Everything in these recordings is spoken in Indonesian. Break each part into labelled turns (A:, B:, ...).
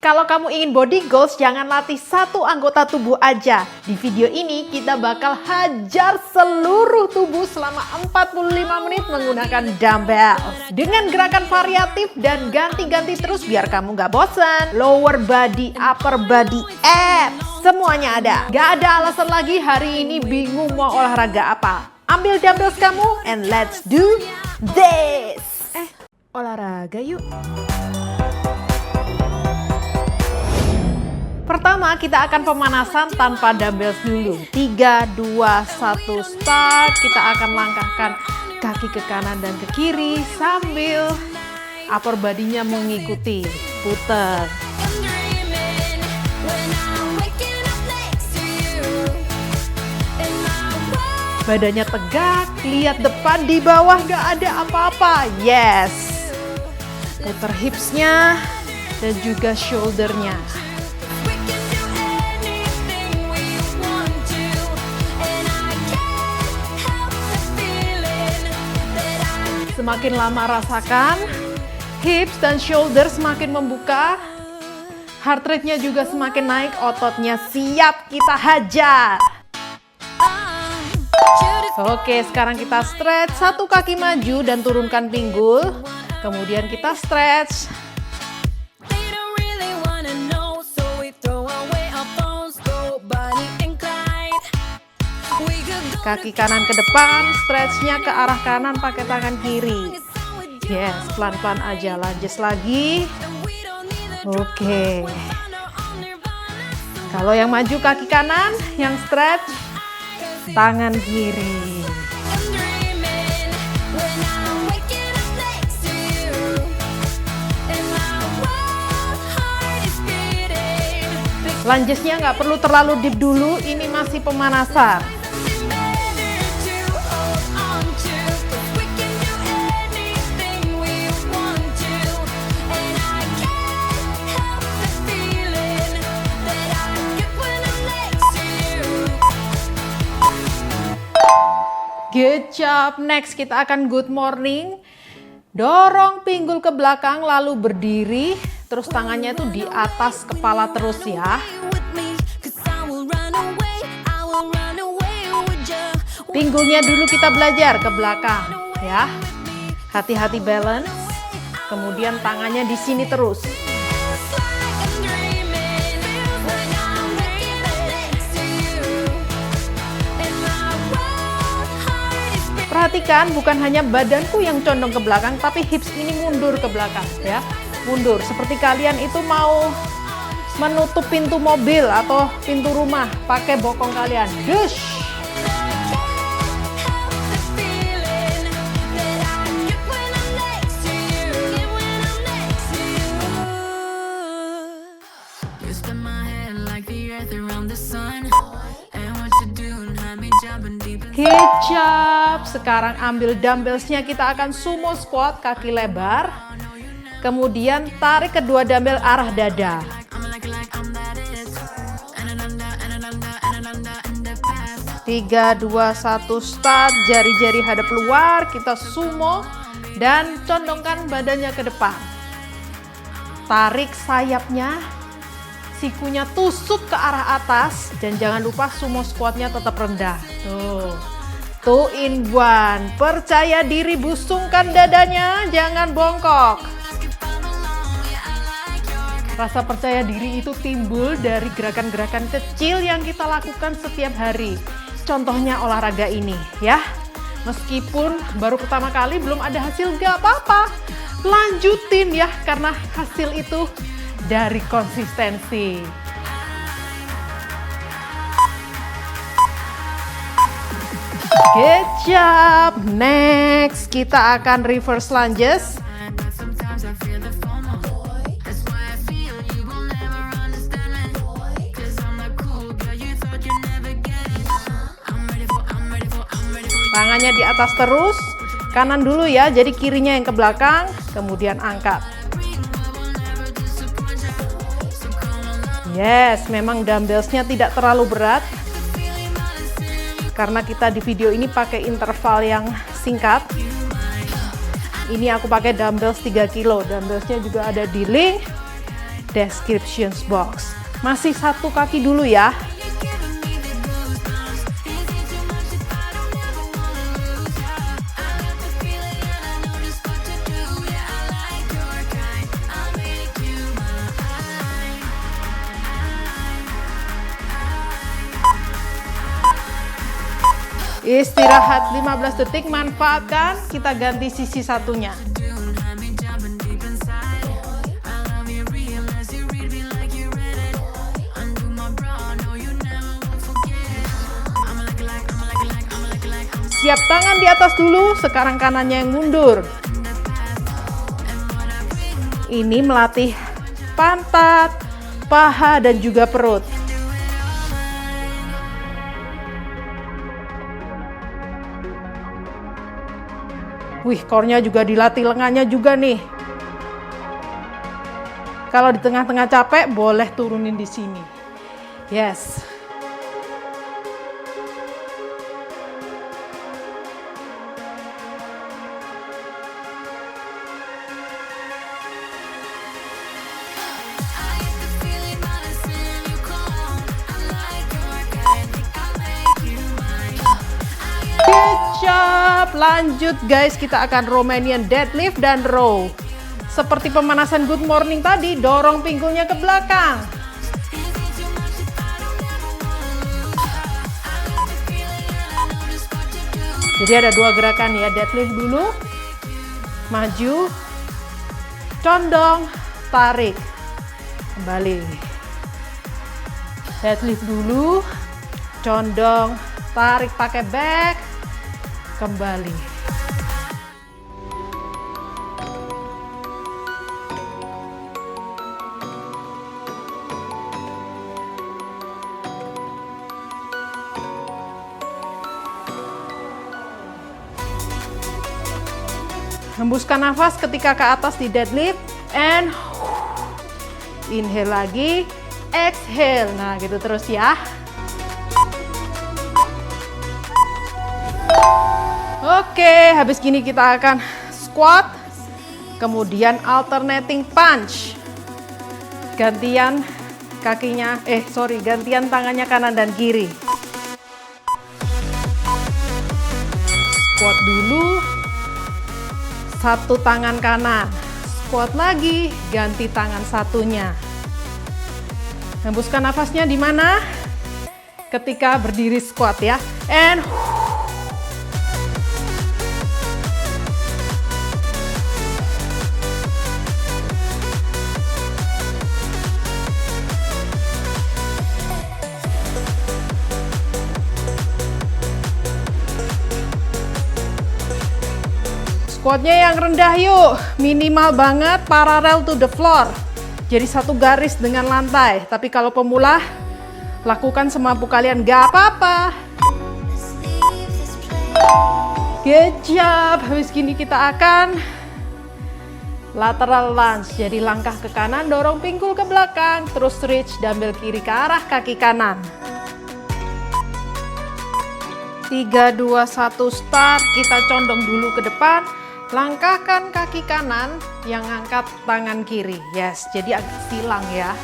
A: Kalau kamu ingin body goals, jangan latih satu anggota tubuh aja. Di video ini kita bakal hajar seluruh tubuh selama 45 menit menggunakan dumbbell. Dengan gerakan variatif dan ganti-ganti terus biar kamu gak bosan. Lower body, upper body, abs, semuanya ada. Gak ada alasan lagi hari ini bingung mau olahraga apa. Ambil dumbbells kamu and let's do this. Olahraga yuk. Pertama, kita akan pemanasan tanpa dumbbells dulu. 3, 2, 1, start. Kita akan langkahkan kaki ke kanan dan ke kiri sambil upper body-nya mengikuti. Putar. Badannya tegak, lihat depan, di bawah gak ada apa-apa. Yes. Putar hipsnya dan juga shouldernya. Semakin lama rasakan, hips dan shoulder semakin membuka, heart rate-nya juga semakin naik, ototnya siap kita hajar. Oke, sekarang kita stretch, satu kaki maju dan turunkan pinggul, kemudian kita stretch. Kaki kanan ke depan, stretchnya ke arah kanan pakai tangan kiri. Yes, pelan-pelan aja, lunges lagi. Oke. Kalau yang maju kaki kanan, yang stretch tangan kiri. Lungesnya nggak perlu terlalu deep dulu, ini masih pemanasan. Good job. Next kita akan good morning. Dorong pinggul ke belakang lalu berdiri. Terus tangannya itu di atas kepala terus ya. Pinggulnya dulu kita belajar ke belakang ya. Hati-hati balance. Kemudian tangannya di sini terus. Perhatikan, bukan hanya badanku yang condong ke belakang, tapi hips ini mundur ke belakang ya. Mundur, seperti kalian itu mau menutup pintu mobil atau pintu rumah pakai bokong kalian. Dush! Good job. Sekarang ambil dumbbellsnya, kita akan sumo squat kaki lebar. Kemudian tarik kedua dumbbell arah dada. Tiga, dua, satu, start. Jari-jari hadap luar, kita sumo dan condongkan badannya ke depan. Tarik sayapnya, sikunya tusuk ke arah atas dan jangan lupa sumo squatnya tetap rendah. Tuh. 2 in 1. Percaya diri, busungkan dadanya, jangan bongkok. Rasa percaya diri itu timbul dari gerakan-gerakan kecil yang kita lakukan setiap hari. Contohnya olahraga ini ya. Meskipun baru pertama kali belum ada hasil, gak apa-apa. Lanjutin ya, karena hasil itu dari konsistensi. Good job. Next, kita akan reverse lunges. Tangannya di atas terus. Kanan dulu ya, jadi kirinya yang ke belakang, kemudian angkat. Yes, memang dumbbellsnya tidak terlalu berat. Karena kita di video ini pakai interval yang singkat. Ini aku pakai dumbbells 3 kilo. Dumbbellsnya juga ada di link. description box. Masih satu kaki dulu ya. Istirahat 15 detik, manfaatkan, kita ganti sisi satunya. Siap tangan di atas dulu, sekarang kanannya yang mundur. Ini melatih pantat, paha, dan juga perut. Wih, core-nya juga dilatih, lengannya juga nih. Kalau di tengah-tengah capek, boleh turunin di sini. Yes. Good job. Lanjut guys, kita akan Romanian deadlift dan row. Seperti pemanasan good morning tadi, dorong pinggulnya ke belakang. Jadi ada dua gerakan ya, deadlift dulu, maju, condong, tarik, kembali. Deadlift dulu, condong, tarik pakai back, kembali. Hembuskan nafas ketika ke atas di deadlift, and inhale lagi, exhale. Nah, gitu terus ya. Oke, habis gini kita akan squat, kemudian alternating punch. Gantian kakinya, gantian tangannya kanan dan kiri. Squat dulu, satu tangan kanan. Squat lagi, ganti tangan satunya. Hembuskan nafasnya di mana? Ketika berdiri squat ya. And squatnya yang rendah yuk, minimal banget parallel to the floor. Jadi satu garis dengan lantai. Tapi kalau pemula, lakukan semampu kalian, gak apa-apa. Good job. Habis gini kita akan lateral lunge. Jadi langkah ke kanan, dorong pinggul ke belakang, terus reach dumbbell kiri ke arah kaki kanan. 3, 2, 1 start. Kita condong dulu ke depan. Langkahkan kaki kanan yang angkat tangan kiri. Yes, jadi agak silang ya.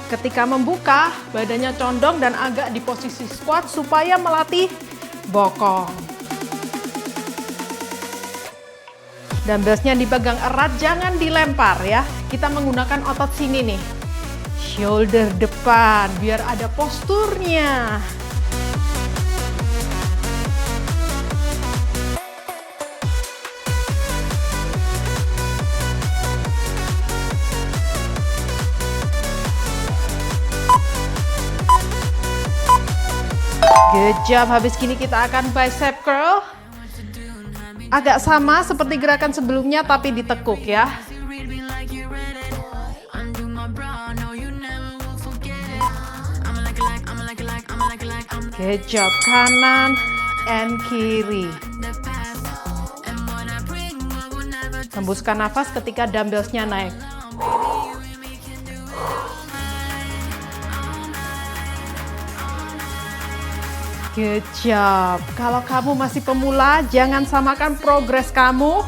A: Ketika membuka, badannya condong dan agak di posisi squat supaya melatih bokong. Dumbbellsnya dipegang erat, jangan dilempar ya. Kita menggunakan otot sini nih. Shoulder depan, biar ada posturnya. Good job. Habis gini kita akan bicep curl. Agak sama seperti gerakan sebelumnya tapi ditekuk ya. Good job. Kanan and kiri. Hembuskan nafas ketika dumbbellsnya naik. Good job. Kalau kamu masih pemula, jangan samakan progres kamu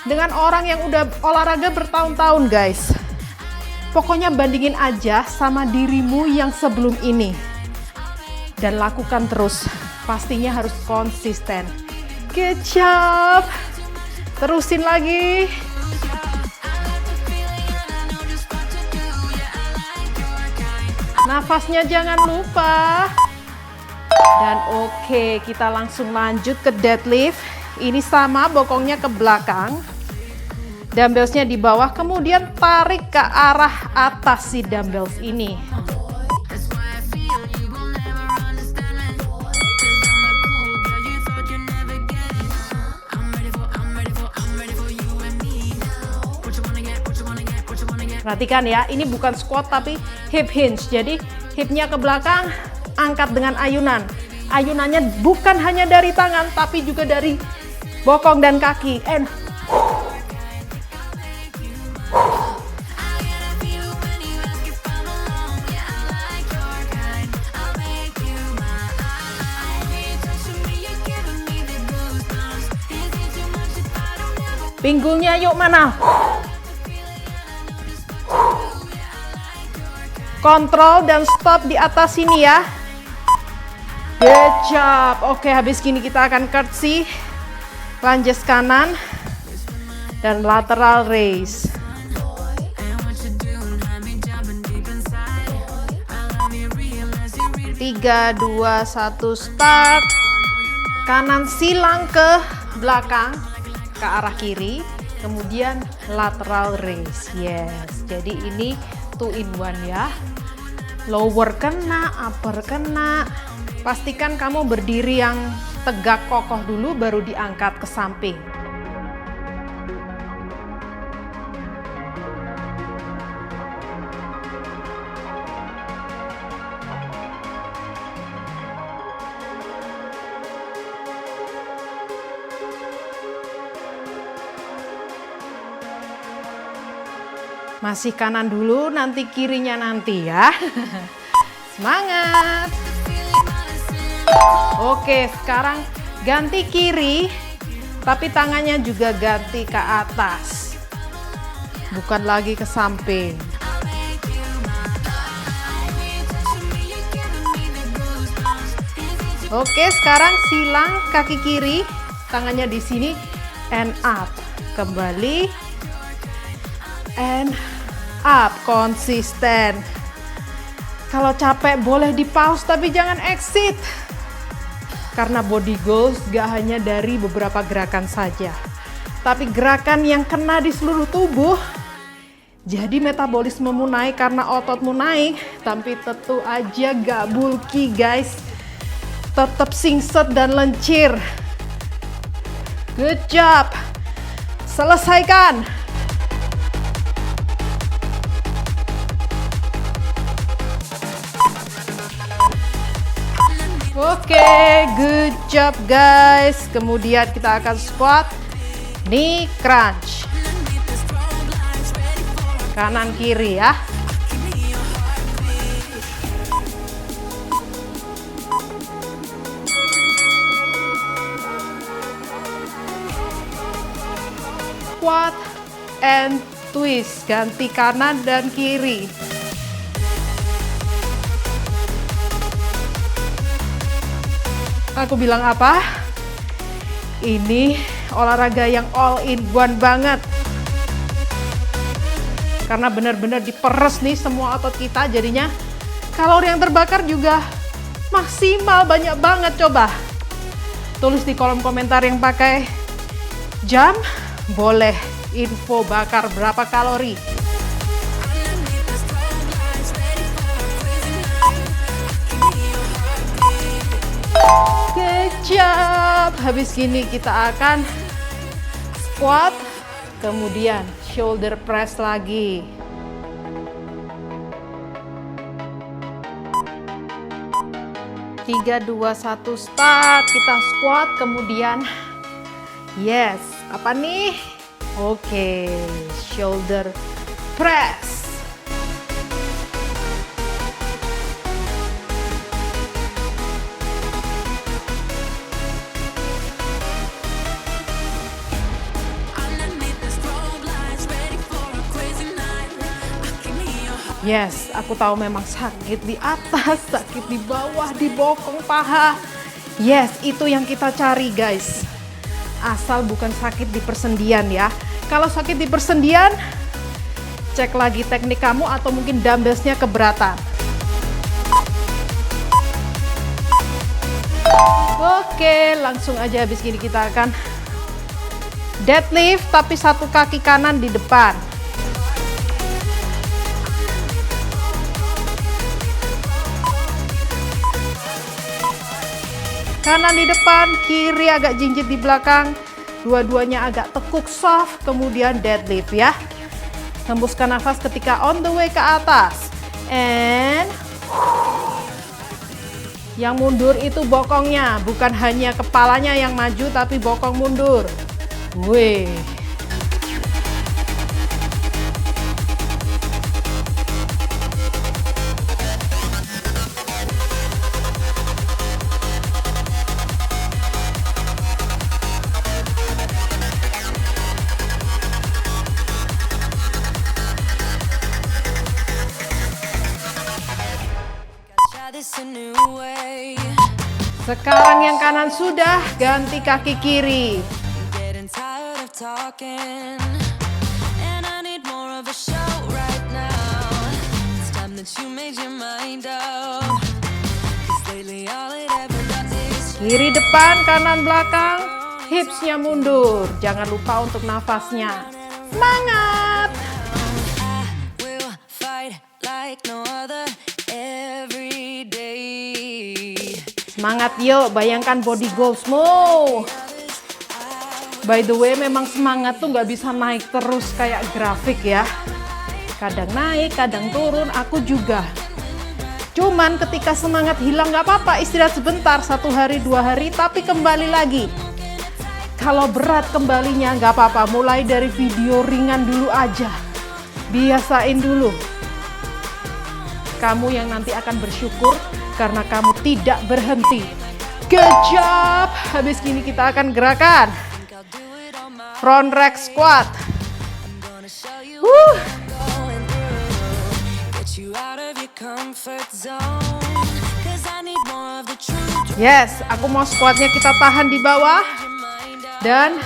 A: dengan orang yang udah olahraga bertahun-tahun guys. Pokoknya bandingin aja sama dirimu yang sebelum ini. Dan lakukan terus. Pastinya harus konsisten. Good job. Terusin lagi. Nafasnya jangan lupa. Dan oke, kita langsung lanjut ke deadlift. Ini sama, bokongnya ke belakang. Dumbbellsnya di bawah, kemudian tarik ke arah atas si dumbbells ini. Perhatikan ya, ini bukan squat tapi hip hinge. Jadi hipnya ke belakang, angkat dengan ayunan. Ayunannya bukan hanya dari tangan tapi juga dari bokong dan kaki. And pinggulnya yuk mana? Kontrol dan stop di atas sini ya. Good job. Oke, habis gini kita akan curtsy, lunges kanan, dan lateral raise. 3, 2, 1, start. Kanan silang ke belakang, ke arah kiri, kemudian lateral raise. Yes, jadi ini 2 in 1 ya. Lower kena, upper kena. Pastikan kamu berdiri yang tegak kokoh dulu, baru diangkat ke samping. Masih kanan dulu, nanti kirinya nanti ya. Semangat. Oke, sekarang ganti kiri, tapi tangannya juga ganti ke atas. Bukan lagi ke samping. Oke, sekarang silang kaki kiri, tangannya di sini, and up. Kembali, and up, konsisten. Kalau capek boleh di pause tapi jangan exit. Karena body goals gak hanya dari beberapa gerakan saja, tapi gerakan yang kena di seluruh tubuh. Jadi metabolismemu naik karena ototmu naik, tapi tentu aja gak bulky guys. Tetap singset dan lencir. Good job. Selesaikan. Oke, good job guys. Kemudian kita akan squat, knee crunch. Kanan kiri ya. Squat and twist, ganti kanan dan kiri. Aku bilang apa? Ini olahraga yang all in one banget. Karena benar-benar diperes nih semua otot kita, jadinya kalori yang terbakar juga maksimal, banyak banget. Coba tulis di kolom komentar yang pakai jam, boleh info bakar berapa kalori. Good job. Habis gini kita akan squat, kemudian shoulder press lagi. Tiga, dua, satu, start. Kita squat, kemudian yes, apa nih? Oke, shoulder press. Yes, aku tahu memang sakit di atas, sakit di bawah, di bokong paha. Yes, itu yang kita cari guys. Asal bukan sakit di persendian ya. Kalau sakit di persendian, cek lagi teknik kamu atau mungkin dumbbellsnya keberatan. Oke, langsung aja habis gini kita akan deadlift tapi satu kaki kanan di depan. Kanan di depan, kiri agak jinjit di belakang, dua-duanya agak tekuk soft, kemudian deadlift ya. Hembuskan nafas ketika on the way ke atas. And yang mundur itu bokongnya, bukan hanya kepalanya yang maju tapi bokong mundur. Wih. Sekarang yang kanan sudah, ganti kaki kiri. Kiri depan, kanan belakang, hipsnya mundur. Jangan lupa untuk nafasnya. Semangat! Semangat yuk, bayangkan body goalsmu. By the way, memang semangat tuh nggak bisa naik terus kayak grafik ya. Kadang naik, kadang turun, aku juga. Cuman ketika semangat hilang nggak apa-apa, istirahat sebentar, 1 hari, 2 hari, tapi kembali lagi. Kalau berat kembalinya nggak apa-apa, mulai dari video ringan dulu aja. Biasain dulu. Kamu yang nanti akan bersyukur karena kamu tidak berhenti. Good job. Habis gini kita akan gerakan front rack squat. Yes, aku mau squatnya kita tahan di bawah dan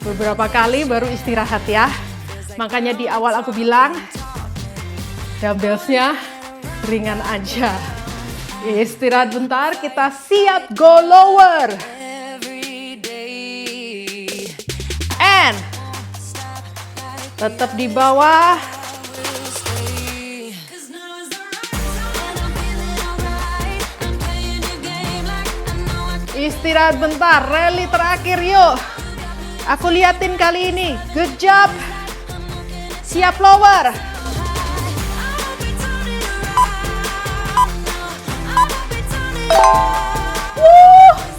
A: beberapa kali baru istirahat ya. Makanya di awal aku bilang dumbbellsnya ringan aja. Istirahat bentar, kita siap go lower. And tetap di bawah. Istirahat bentar, rally terakhir yuk. Aku liatin kali ini. Good job. Siap lower.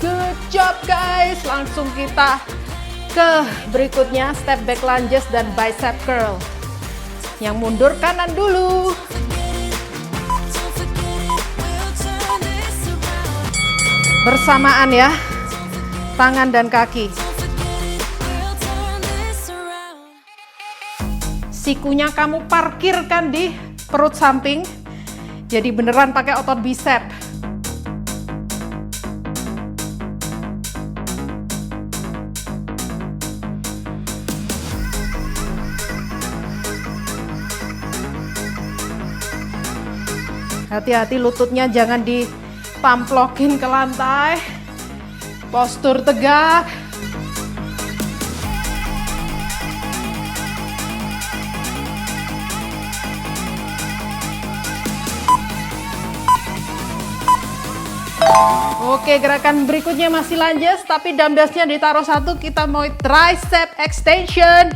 A: Good job guys. Langsung kita ke berikutnya, step back lunges dan bicep curl. Yang mundur kanan dulu. Bersamaan ya, tangan dan kaki. Sikunya kamu parkirkan di perut samping. Jadi beneran pakai otot bicep. Hati-hati lututnya jangan ditamplokin ke lantai. Postur tegak. Oke, gerakan berikutnya masih lunges, tapi dumbbellsnya ditaruh satu, kita mau tricep extension.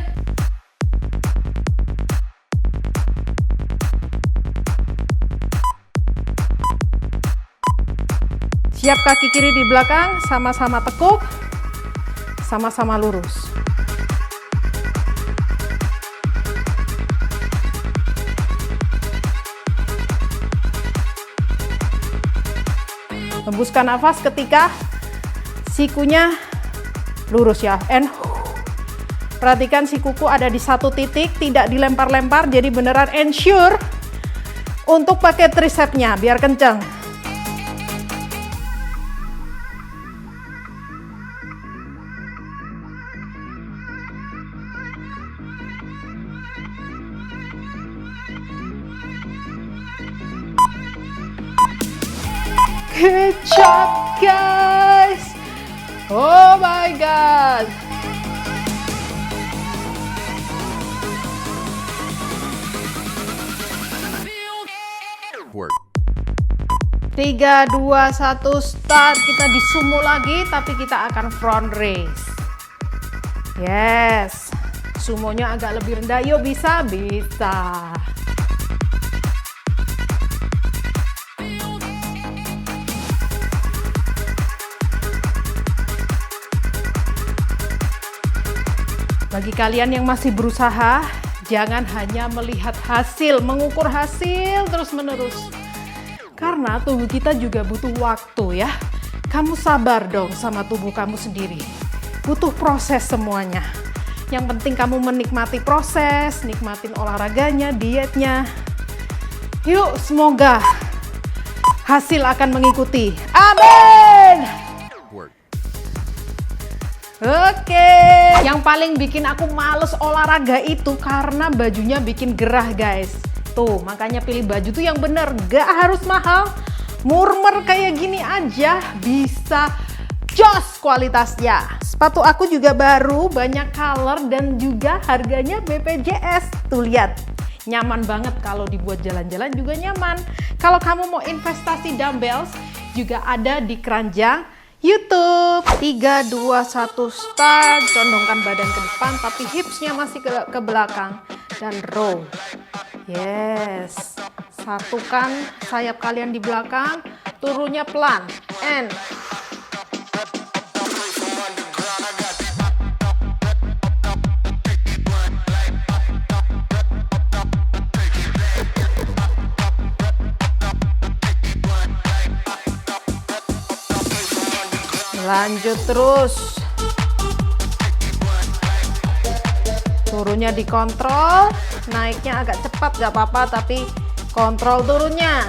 A: Siap kaki kiri di belakang, sama-sama tekuk, sama-sama lurus. Hembuskan nafas ketika sikunya lurus ya. And Perhatikan si kuku ada di satu titik, tidak dilempar-lempar, jadi beneran ensure untuk pakai tricepsnya biar kenceng. Good job guys. Oh my god.
B: Work.
A: 3, 2, 1 start. Kita di sumo lagi tapi kita akan front raise. Yes. Sumonya agak lebih rendah. Yuk bisa. Bagi kalian yang masih berusaha, jangan hanya melihat hasil, mengukur hasil terus-menerus. Karena tubuh kita juga butuh waktu ya. Kamu sabar dong sama tubuh kamu sendiri. Butuh proses semuanya. Yang penting kamu menikmati proses, nikmatin olahraganya, dietnya. Yuk, semoga hasil akan mengikuti. Amin! Oke, yang paling bikin aku males olahraga itu karena bajunya bikin gerah guys. Tuh, makanya pilih baju tuh yang bener, gak harus mahal. Murmer kayak gini aja bisa jos kualitasnya. Sepatu aku juga baru, banyak color dan juga harganya BPJS. Tuh lihat, nyaman banget kalau dibuat jalan-jalan juga nyaman. Kalau kamu mau investasi dumbbells juga ada di keranjang YouTube. 3, 2, 1 start. Condongkan badan ke depan tapi hipsnya masih ke belakang dan roll. Yes. Satukan sayap kalian di belakang, turunnya pelan and lanjut terus. Turunnya dikontrol, naiknya agak cepat gak apa-apa tapi kontrol turunnya.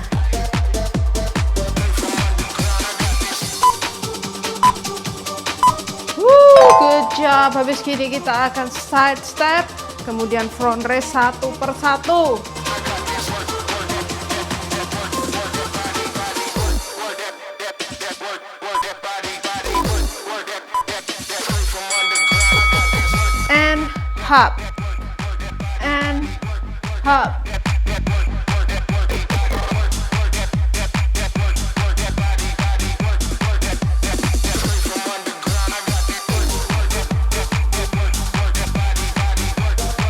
A: Good job. Habis gini kita akan side step, kemudian front raise satu per satu. Hop and hop.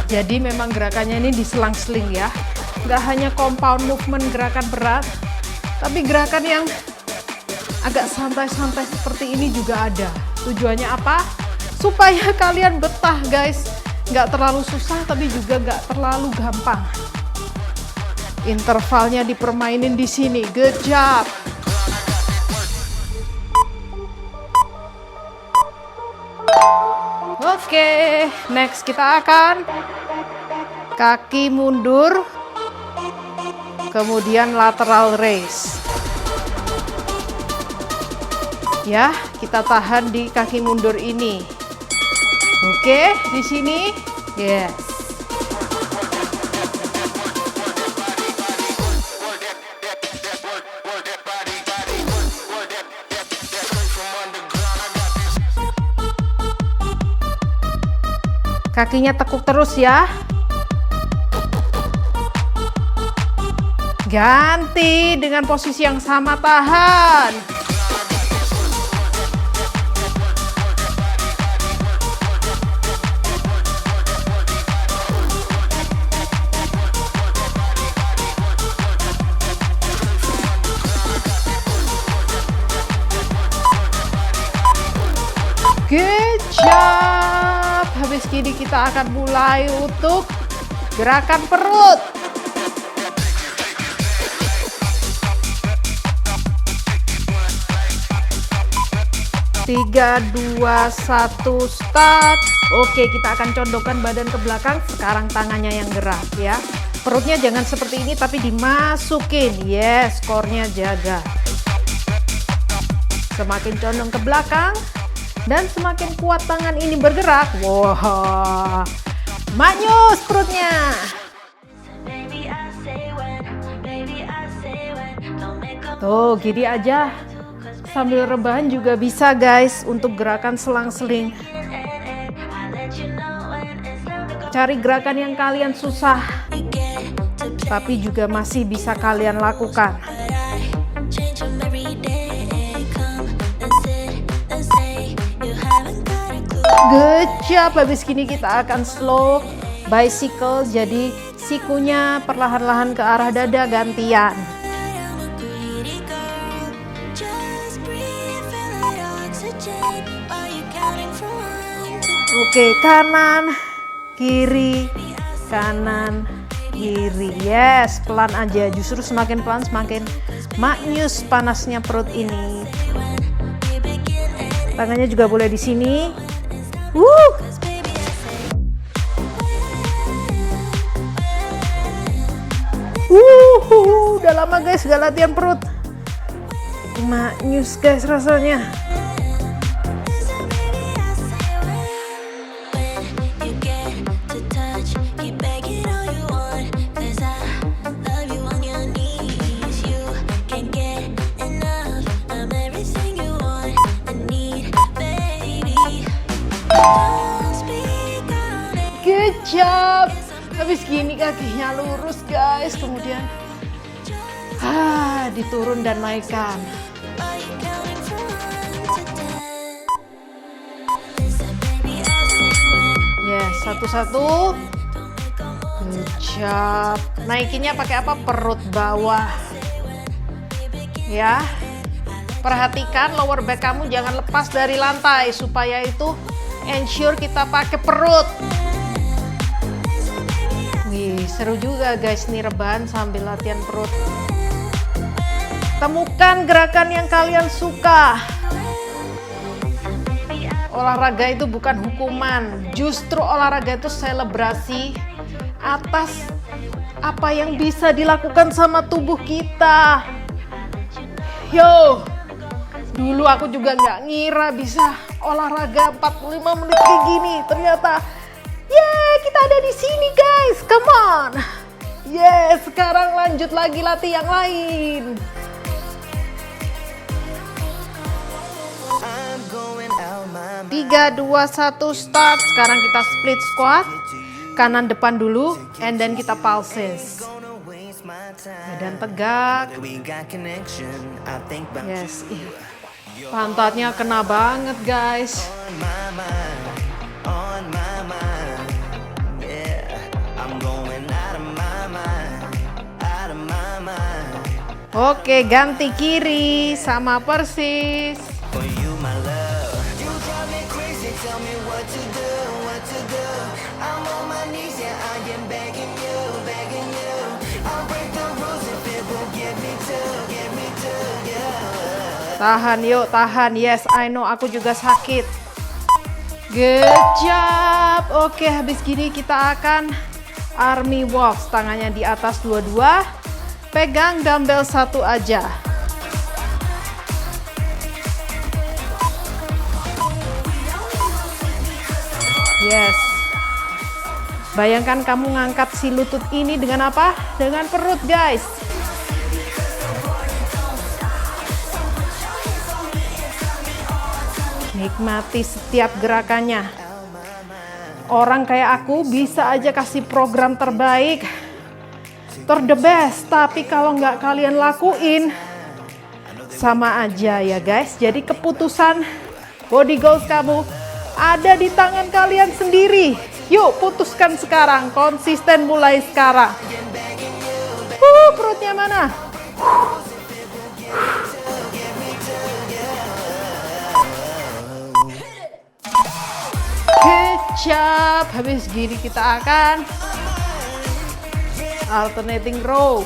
A: Jadi memang gerakannya ini diselang-seling ya. Nggak hanya compound movement gerakan berat, tapi gerakan yang agak santai-santai seperti ini juga ada. Tujuannya apa? Supaya kalian betah guys. Nggak terlalu susah tapi juga nggak terlalu gampang. Intervalnya dipermainin di sini. Good job. Oke, next kita akan kaki mundur, kemudian lateral raise. Ya, kita tahan di kaki mundur ini. Oke, di sini, yes. Kakinya tekuk terus ya. Ganti dengan posisi yang sama, tahan. Good job. Habis gini kita akan mulai untuk gerakan perut. 3, 2, 1, start. Oke, kita akan condongkan badan ke belakang. Sekarang tangannya yang gerak ya. Perutnya jangan seperti ini tapi dimasukin. Yes, core-nya jaga. Semakin condong ke belakang dan semakin kuat tangan ini bergerak. Wah, manyus perutnya. Tuh, gini aja. Sambil rebahan juga bisa guys untuk gerakan selang-seling. Cari gerakan yang kalian susah, tapi juga masih bisa kalian lakukan. Good job. Habis gini kita akan slow bicycle, jadi sikunya perlahan-lahan ke arah dada gantian. Oke, kanan, kiri, kanan, kiri. Yes, pelan aja. Justru semakin pelan semakin maknyus panasnya perut ini. Tangannya juga boleh di sini. Udah lama guys gak latihan perut. Maknyus guys rasanya. Good job. Habis gini kakinya lurus guys, kemudian diturun dan naikkan. Yes, satu-satu. Good job. Naikinnya pakai apa? Perut bawah. Ya. Perhatikan lower back kamu jangan lepas dari lantai supaya itu ensure kita pakai perut. Wih, seru juga guys nih rebahan sambil latihan perut. Temukan gerakan yang kalian suka. Olahraga itu bukan hukuman, justru olahraga itu selebrasi atas apa yang bisa dilakukan sama tubuh kita. Yo, dulu aku juga nggak ngira bisa olahraga 45 menit kayak gini. Ternyata, yeay, kita ada di sini guys, come on. Yes, sekarang lanjut lagi latih yang lain. Tiga, 2, 1, start. Sekarang kita split squat. Kanan depan dulu, and then kita pulses. Badan tegak. Yes, pantatnya kena banget guys. Oke, ganti kiri sama persis. Tahan yuk, tahan. Yes, I know, aku juga sakit. Good job. Oke, habis gini kita akan army walks. Tangannya di atas dua-dua. Pegang dumbbell satu aja. Yes. Bayangkan kamu ngangkat si lutut ini dengan apa? Dengan perut guys. Nikmati setiap gerakannya. Orang kayak aku bisa aja kasih program terbaik, the best, tapi kalau nggak kalian lakuin, sama aja ya guys. Jadi keputusan body goals kamu ada di tangan kalian sendiri. Yuk putuskan sekarang, konsisten mulai sekarang. Perutnya mana? Kecap. Habis gini kita akan alternating row.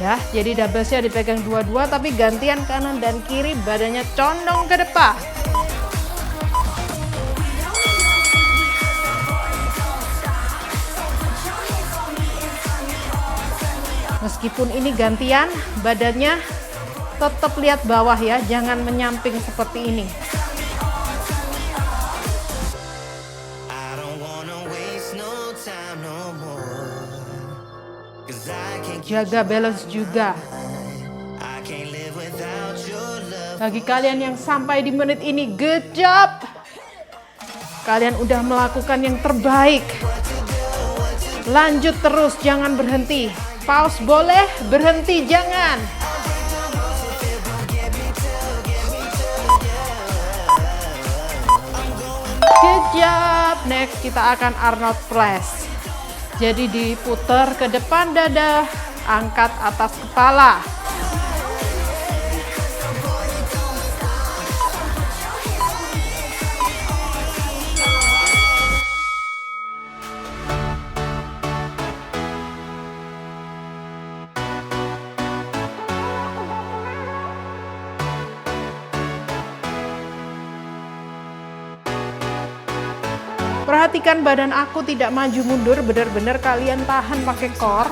A: Ya, jadi dumbbellsnya dipegang dua-dua tapi gantian kanan dan kiri, badannya condong ke depan. Meskipun ini gantian, badannya tetap lihat bawah ya, jangan menyamping seperti ini. Jaga balance juga. Bagi kalian yang sampai di menit ini, good job. Kalian udah melakukan yang terbaik. Lanjut terus, jangan berhenti. Pause boleh, berhenti jangan. Good job. Next kita akan Arnold Press. Jadi diputar ke depan dada, angkat atas kepala. Perhatikan badan aku tidak maju mundur, benar-benar kalian tahan pakai core.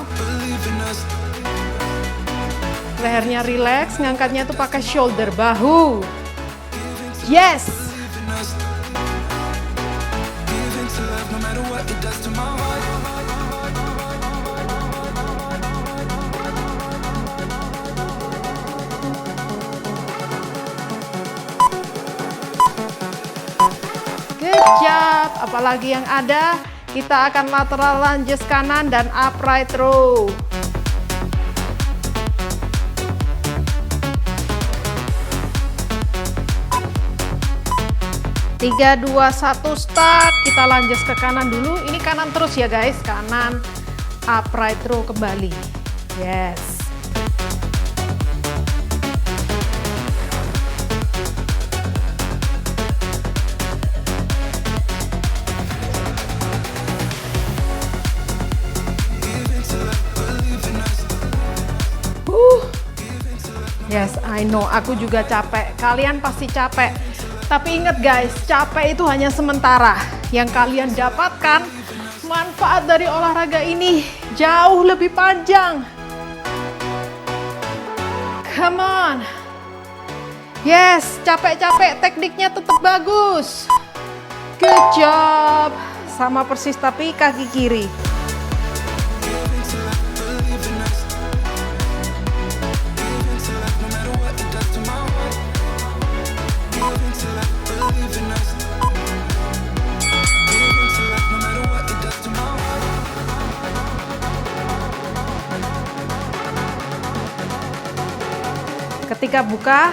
A: Lehernya rileks, ngangkatnya tuh pakai shoulder, bahu. Yes. Good job. Apalagi yang ada, kita akan lateral lunges kanan dan upright row. Tiga, dua, satu, start. Kita lunges ke kanan dulu. Ini kanan terus ya guys, kanan upright row kembali. Yes. Yes, I know, aku juga capek. Kalian pasti capek. Tapi ingat guys, capek itu hanya sementara. Yang kalian dapatkan, manfaat dari olahraga ini jauh lebih panjang. Come on. Yes, capek-capek, tekniknya tetap bagus. Good job. Sama persis tapi kaki kiri. Ketika buka,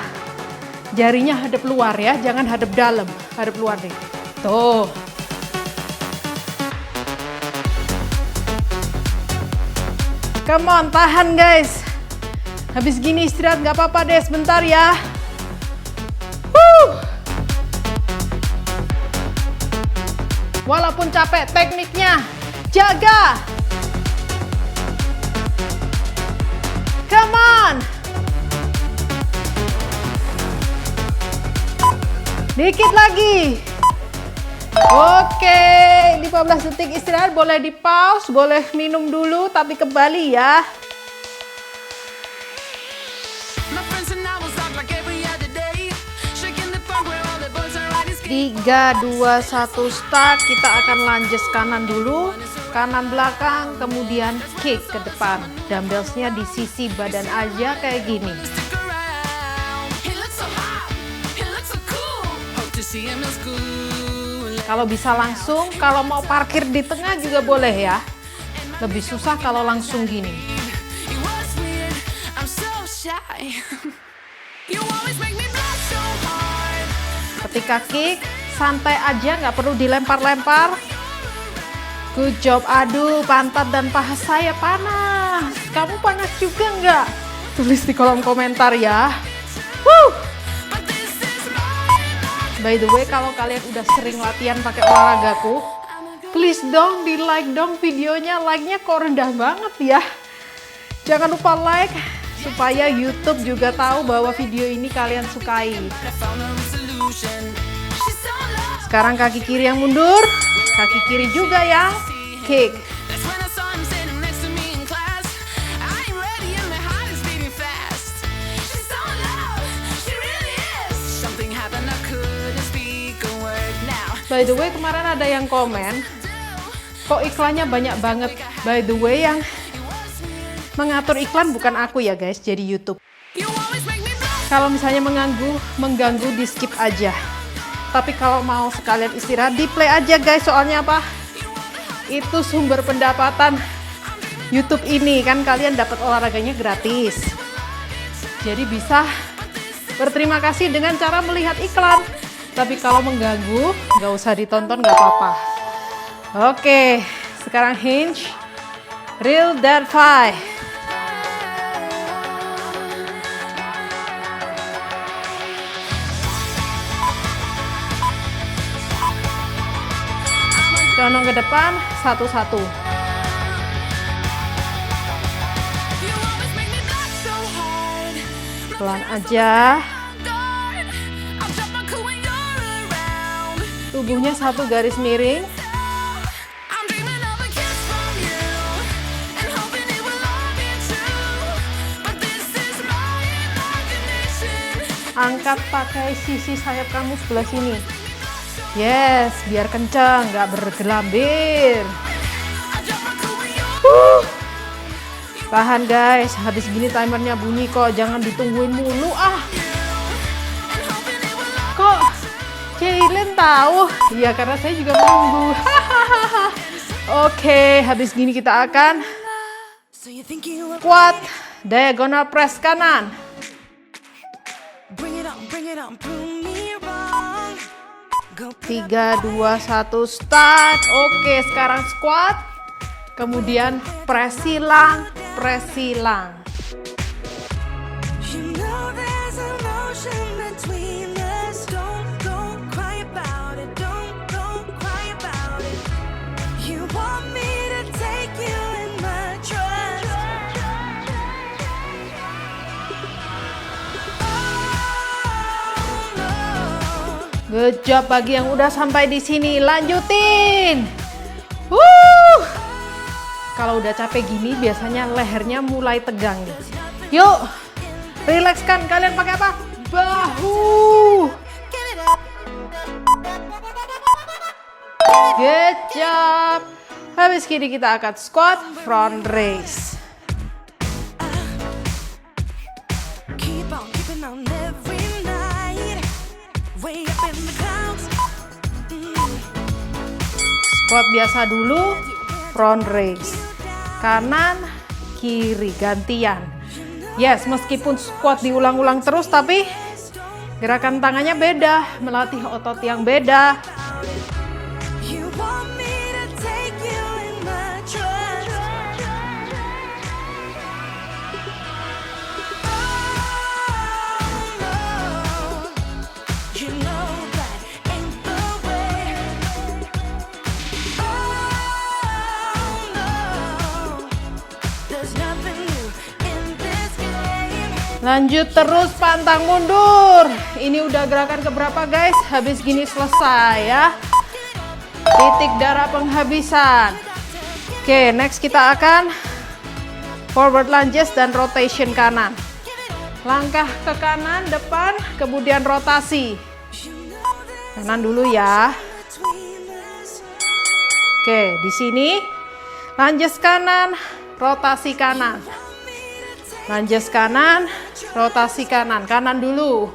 A: jarinya hadap luar ya, jangan hadap dalam, hadap luar nih. Tuh. Come on, tahan guys. Habis gini istirahat nggak apa-apa deh, sebentar ya. Walaupun capek, tekniknya jaga. Come on. Dikit lagi. Oke, 15 detik istirahat, boleh di pause, boleh minum dulu, tapi kembali ya. Tiga, dua, satu, start. Kita akan lunges kanan dulu, kanan belakang, kemudian kick ke depan. Dumbbellsnya di sisi badan aja kayak gini. Kalau bisa langsung, kalau mau parkir di tengah juga boleh ya. Lebih susah kalau langsung gini. Ketika kick, santai aja, nggak perlu dilempar-lempar. Good job. Aduh, pantat dan paha saya panas. Kamu panas juga nggak? Tulis di kolom komentar ya. Woo! By the way, kalau kalian udah sering latihan pakai olahragaku, please dong di like dong videonya. Like-nya kok rendah banget ya. Jangan lupa like supaya YouTube juga tahu bahwa video ini kalian sukai. Sekarang kaki kiri yang mundur, kaki kiri juga yang kick. By the way, kemarin ada yang komen, kok iklannya banyak banget. By the way, yang mengatur iklan bukan aku ya guys, jadi YouTube. Kalau misalnya mengganggu di skip aja. Tapi kalau mau sekalian istirahat, di play aja guys. Soalnya apa? Itu sumber pendapatan YouTube ini, kan kalian dapat olahraganya gratis. Jadi bisa berterima kasih dengan cara melihat iklan. Tapi kalau mengganggu, nggak usah ditonton, nggak apa-apa. Oke, sekarang hinge, real dead five. Condong ke depan, satu-satu. Pelan aja. Tubuhnya satu garis miring. Angkat pakai sisi sayap kamu sebelah sini. Yes, biar kencang, nggak bergelambir. Tahan guys, habis gini timernya bunyi kok, jangan ditungguin mulu ah. Kok Kaylin tahu? Iya, karena saya juga menunggu. Oke, habis gini kita akan squat diagonal press kanan. 3, 2, 1, start. Oke, sekarang squat. Kemudian press silang, press silang. Good job bagi yang udah sampai di sini, lanjutin. Kalau udah capek gini biasanya lehernya mulai tegang nih. Yuk, rilekskan. Kalian pakai apa? Bahu. Good job. Habis gini kita akan squat front raise. Squat biasa dulu, front raise. Kanan, kiri, gantian. Yes, meskipun squat diulang-ulang terus, tapi gerakan tangannya beda, melatih otot yang beda. Lanjut terus, pantang mundur. Ini udah gerakan keberapa guys? Habis gini selesai ya. Titik darah penghabisan. Oke, next kita akan forward lunges dan rotation kanan. Langkah ke kanan, depan, kemudian rotasi. Kanan dulu ya. Oke, di sini lunges kanan, rotasi kanan. Lunges kanan, rotasi kanan. Kanan dulu.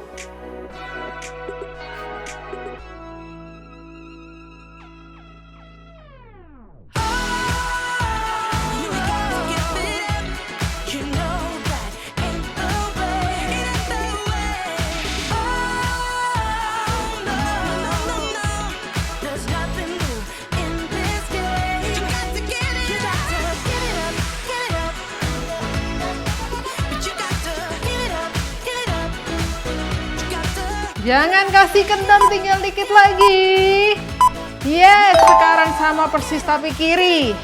A: Jangan kasih kendor, tinggal dikit lagi. Yes, sekarang sama persis tapi kiri.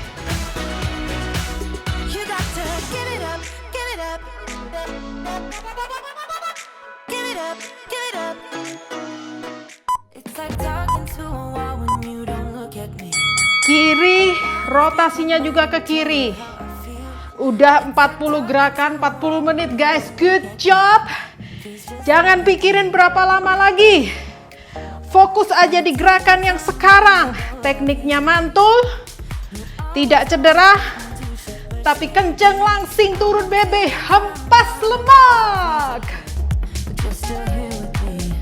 B: Give it up, give it up. It's like talking to a wall when you don't look at me.
A: Kiri, rotasinya juga ke kiri. Udah 40 gerakan, 40 menit guys. Good job. Jangan pikirin berapa lama lagi. Fokus aja di gerakan yang sekarang. Tekniknya mantul, tidak cedera, tapi kenceng langsing turun bebe, hempas lemak.
B: You're still here with me.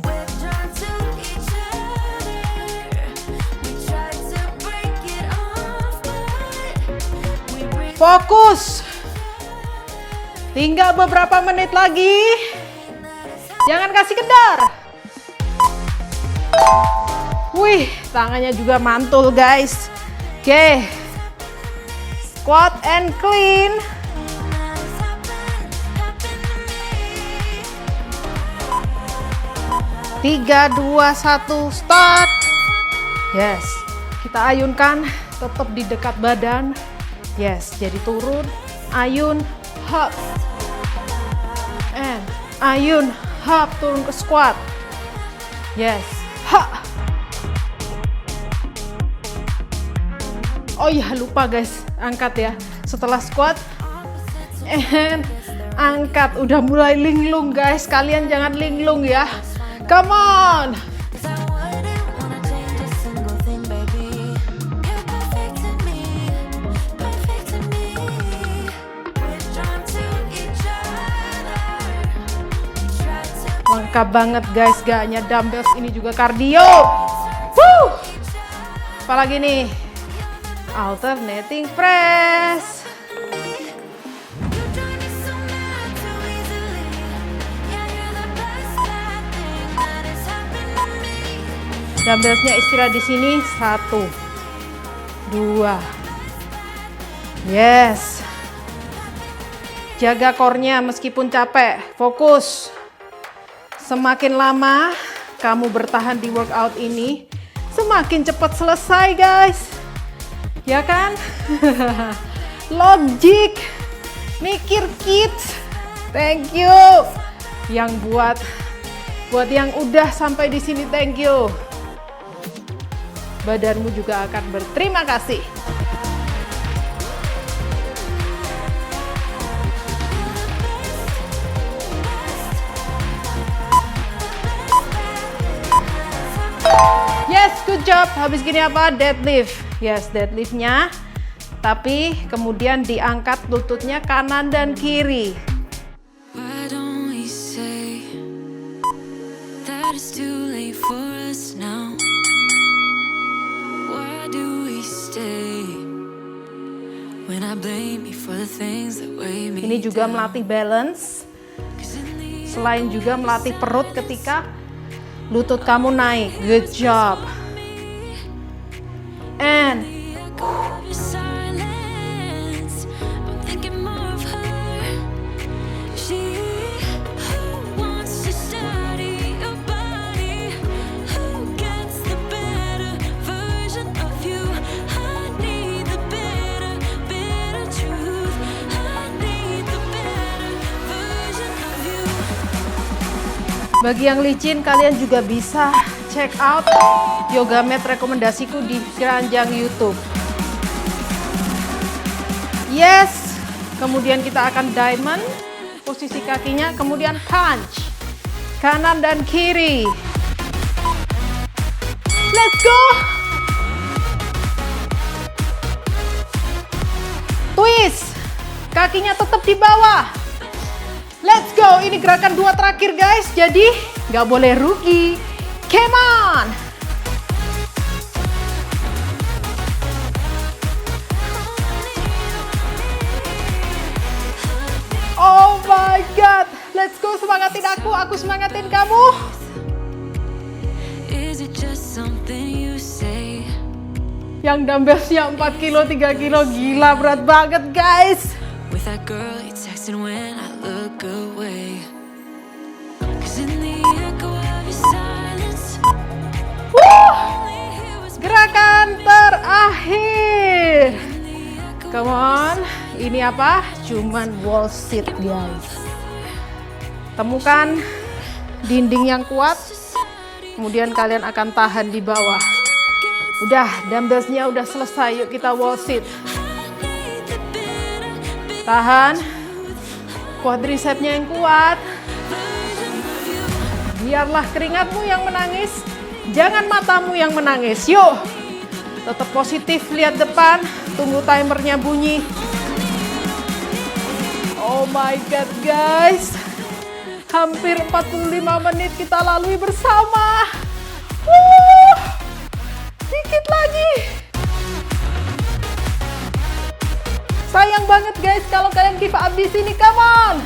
B: We're drawn to each other. We try to break it off, but we break.
A: Fokus. Tinggal beberapa menit lagi. Jangan kasih kendor. Wih, tangannya juga mantul guys. Oke. Squat and clean. 3, 2, 1, start. Yes. Kita ayunkan tetap di dekat badan. Yes, jadi turun, ayun, hop. And ayun, hop, turun ke squat. Yes, ha. Oh iya, lupa guys, angkat ya. Setelah squat, and angkat. Udah mulai linglung guys, kalian jangan linglung ya. Come on.
B: 'Cause I wouldn't wanna change a single thing, baby. You're perfect to me, perfect to me. We're drawn to each other. We try to
A: Lengkap banget guys, gak hanya dumbbells, ini juga cardio. Woo! Apalagi nih? Alternating press.
B: You drive me so mad too easily. Yeah, you're the best bad thing that has happened to me.
A: Dumbbellsnya istirahat di sini. 1, 2. Yes. Jaga core-nya meskipun capek. Fokus. Semakin lama kamu bertahan di workout ini, semakin cepat selesai guys. Ya kan? Logik. Mikir kids. Thank you. Yang buat yang udah sampai di sini, thank you. Badanmu juga akan berterima kasih. Yes, good job. Habis gini apa? Deadlift. Yes, deadliftnya. Tapi kemudian diangkat lututnya kanan dan kiri.
B: Why don't we say that it's too late for us now? Why do we stay when I blame you for the things that weigh me
A: Ini juga
B: down?
A: melatih balance.
B: 'Cause in the
A: Selain juga melatih perut ketika lutut kamu naik. Good job. And
B: echo of your silence, I'm thinking more of her. She who wants to study your body, who gets the better version of you. I need the better, better truth. I need the better version of you.
A: bagi yang licin, kalian juga bisa check out yoga mat rekomendasiku di keranjang YouTube. Yes, kemudian kita akan diamond, posisi kakinya, kemudian punch, kanan dan kiri. Let's go! Twist, kakinya tetap di bawah. Let's go, ini gerakan 2 terakhir guys, jadi nggak boleh rugi. Come on! Oh my god, let's go, semangatin aku semangatin kamu.
B: Is it just something you say?
A: Yang dumbbellsnya 4 kilo, 3 kilo, gila berat banget guys.
B: With that girl you texting when I look away. 'Cause in the echo of your silence,
A: Wuh,
B: all I hear was
A: gerakan terakhir. Come on, ini ini apa? Cuman wall sit guys. Temukan dinding yang kuat, kemudian kalian akan tahan di bawah. Udah, dumbbellsnya udah selesai, yuk kita wall sit. Tahan, quadricepsnya yang kuat. Biarlah keringatmu yang menangis, jangan matamu yang menangis. Yuk, tetap positif, lihat depan, tunggu timernya bunyi. Oh my god guys, hampir 45 menit kita lalui bersama. Dikit lagi. Sayang banget guys kalau kalian give up di sini. Come on.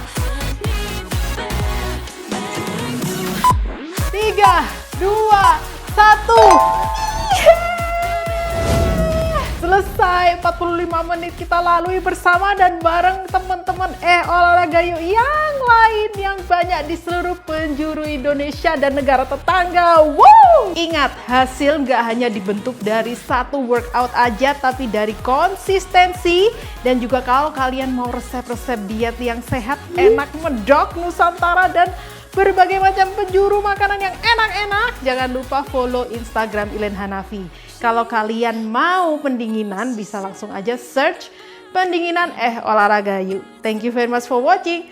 A: 3, 2, 1. Selesai 45 menit kita lalui bersama dan bareng teman-teman olahraga yuk yang lain yang banyak di seluruh penjuru Indonesia dan negara tetangga. Wow! Ingat, hasil nggak hanya dibentuk dari satu workout aja, tapi dari konsistensi. Dan juga kalau kalian mau resep-resep diet yang sehat, enak, medok, Nusantara, dan berbagai macam penjuru makanan yang enak-enak, jangan lupa follow Instagram Ilen Hanafi. Kalau kalian mau pendinginan, bisa langsung aja search pendinginan olahraga yuk. Thank you very much for watching.